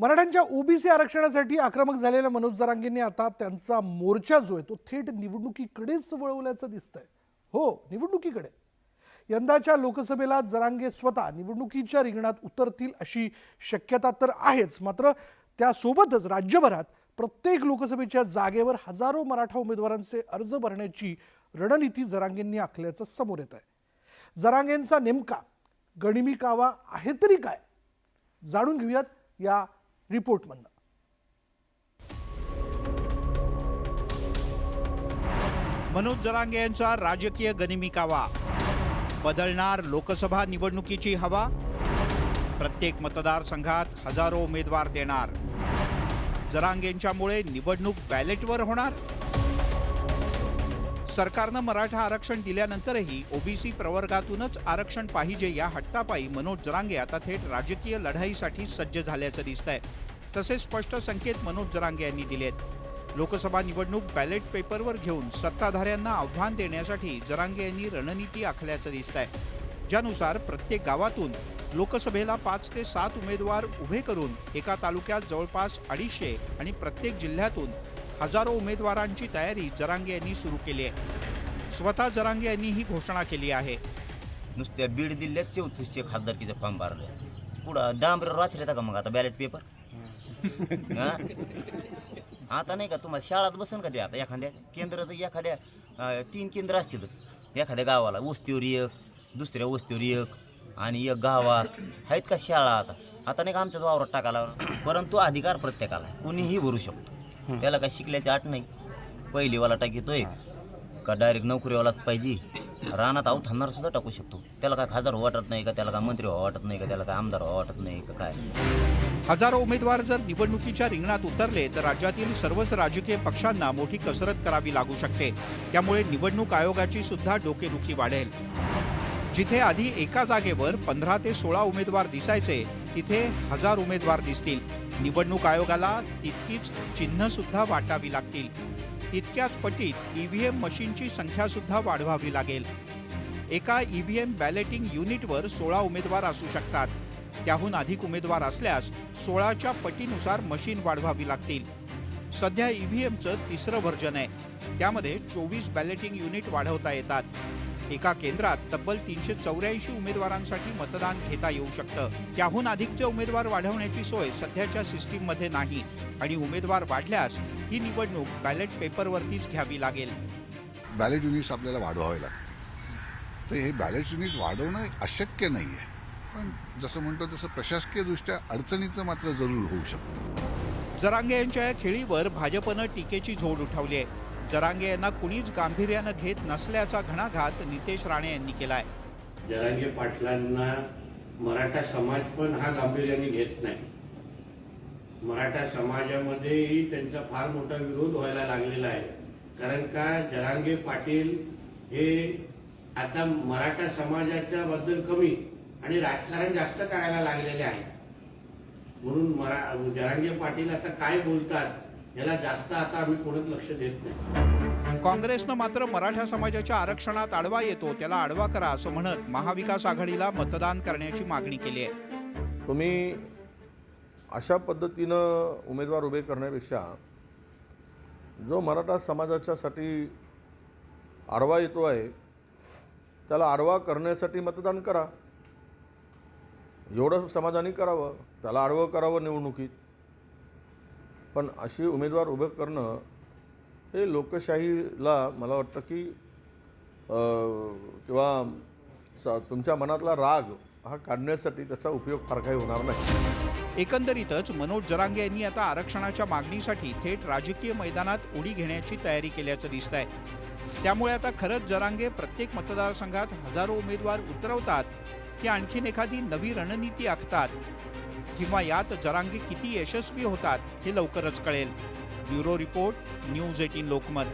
मराठ्यांच्या ओबीसी आरक्षणासाठी आक्रमक झालेल्या मनोज जरांगेंनी आता त्यांचा मोर्चा जो आहे तो थेट निवडणुकीकडेच वळवल्याचं दिसतंय. हो, निवडणुकीकडे. यंदाच्या लोकसभेला जरांगे स्वतः निवडणुकीच्या रिंगणात उतरतील अशी शक्यता तर आहेच. मात्र त्यासोबतच राज्यभरात प्रत्येक लोकसभेच्या जागेवर हजारो मराठा उमेदवारांचे अर्ज भरण्याची रणनीती जरांगेंनी आखल्याचं समोर येत आहे. जरांगेंचा नेमका गनिमी कावा आहे तरी काय, जाणून घेऊयात या रिपोर्टमधनं. मनोज जरांगे यांचा राजकीय गनिमी कावा. बदलणार लोकसभा निवडणुकीची हवा. प्रत्येक मतदारसंघात हजारो उमेदवार देणार. जरांगेंच्यामुळे निवडणूक बॅलेटवर होणार. सरकारनं मराठा आरक्षण दिल्यानंतरही ओबीसी प्रवर्गातूनच आरक्षण पाहिजे या हट्टापायी मनोज जरांगे आता थेट राजकीय लढाईसाठी सज्ज झाल्याचं दिसतंय. तसे स्पष्ट संकेत मनोज जरांगे यांनी दिलेत. लोकसभा निवडणूक बॅलेट पेपरवर घेऊन सत्ताधाऱ्यांना आव्हान देण्यासाठी जरांगे यांनी रणनीती आखल्याचं दिसतंय. ज्यानुसार प्रत्येक गावातून लोकसभेला 5 ते 7 उमेदवार उभे करून एका तालुक्यात जवळपास 250 आणि प्रत्येक जिल्ह्यातून हजारो उमेदवारांची तयारी जरांगे यांनी सुरू केली आहे. स्वतः जरांगे यांनी ही घोषणा केली आहे. नुसत्या बीड जिल्ह्यात 3400 खासदारकीचं फॉर्म भरलं. पुढं डांबर रात्री येतं का मग आता बॅलेट पेपर? आता नाही का तुम्हाला शाळात बसन का ते आता एखाद्या केंद्र तर एखाद्या 3 केंद्र असतील एखाद्या गावाला, वस्तीवर एक, दुसऱ्या वस्तीवर एक आणि एक गावात आहेत का शाळा. आता नाही का आमच्याच वावरात टाकायला. परंतु अधिकार प्रत्येकाला कोणीही भरू शकतो. त्याला काय शिकल्याची आठ नाही. पहिलीवाला टाकीतोय का डायरेक्ट नोकरीवालाच पाहिजे. रानात अवथांनार सुद्धा टाकू शकतो. त्याला काय खासदार वाटत नाही का, त्याला काय मंत्री व्हावं वाटत नाही का, त्याला काय आमदार व्हावं वाटत नाही का काय. हजारो उमेदवार जर निवडणुकीच्या रिंगणात उतरले तर राज्यातील सर्वच राजकीय पक्षांना मोठी कसरत करावी लागू शकते. त्यामुळे निवडणूक आयोगाची सुद्धा डोकेदुखी वाढेल. जिथे आधी एका जागेवर 15 ते 16 उमेदवार दिसायचे तिथे 1000 उमेदवार दिसतील. निवडणूक आयोगाला तितकीच चिन्ह सुद्धा वाटावी लागतील. तितक्याच पटीत ईव्हीएम मशीनची संख्या सुद्धा वाढवावी लागेल. एका ईव्हीएम बॅलेटिंग युनिटवर 16 उमेदवार असू शकतात. त्याहून अधिक उमेदवार असल्यास 16च्या पटीनुसार मशीन वाढवावी लागतील. सध्या ईव्हीएमचं 3रं व्हर्जन आहे. त्यामध्ये 24 बॅलेटिंग युनिट वाढवता येतात. एका केंद्रात तब्बल 384 उमेदवारांसाठी मतदान घेता येऊ शकतं. त्याहून अधिकचे उमेदवार वाढवण्याची सोय सध्याच्या सिस्टीममध्ये नाही आणि उमेदवार वाढल्यास ही निवडणूक बॅलेट पेपरवरतीच घ्यावी लागेल. बॅलेट युनिट्स आपल्याला वाढवावे लागतील. तर हे बॅलेट युनिट वाढवणं अशक्य नाही आहे. पण जसं म्हणतो तसं प्रशासकीयदृष्ट्या अडचणीचं मात्र जरूर होऊ शकतं. जरांगे यांच्या या खेळीवर भाजपनं टीकेची झोड उठवली आहे. जरांगे यांना कुणीच गांभीर्यानं घेत नसल्याचा घणाघात नितेश राणे यांनी केलाय. जरांगे पाटलांना मराठा समाज पण हा गांभीर्याने घेत नाही. मराठा समाजामध्येही त्यांचा फार मोठा विरोध व्हायला लागलेला आहे. कारण का जरांगे पाटील हे आता मराठा समाजाच्या बद्दल कमी आणि राजकारण जास्त करायला लागलेले आहे. म्हणून जरांगे पाटील आता काय बोलतात याला जास्त आता आम्ही कोणीच लक्ष देत नाही. काँग्रेसनं मात्र मराठा समाजाच्या आरक्षणात आडवा येतो त्याला आडवा करा असं म्हणत महाविकास आघाडीला मतदान करण्याची मागणी केली आहे. तुम्ही अशा पद्धतीनं उमेदवार उभे करण्यापेक्षा जो मराठा समाजाच्यासाठी आडवा येतो आहे त्याला आडवा करण्यासाठी मतदान करा. एवढं समाजाने करावं, त्याला आडवं करावं निवडणुकीत. पण अशी उमेदवार उभं करणं हे लोकशाहीला मला वाटतं की किंवा तुमच्या मनातला राग हा काढण्यासाठी त्याचा उपयोग फार काही होणार नाही. एकंदरीतच मनोज जरांगे यांनी आता आरक्षणाच्या मागणीसाठी थेट राजकीय मैदानात उडी घेण्याची तयारी केल्याचं दिसतंय. त्यामुळे आता खरंच जरांगे प्रत्येक मतदारसंघात हजारो उमेदवार उतरवतात की आणखीन एखादी नवी रणनीती आखतात किंवा यात जरांगे किती यशस्वी होतात हे लवकरच कळेल. Bureau report, news 18 Lokmat.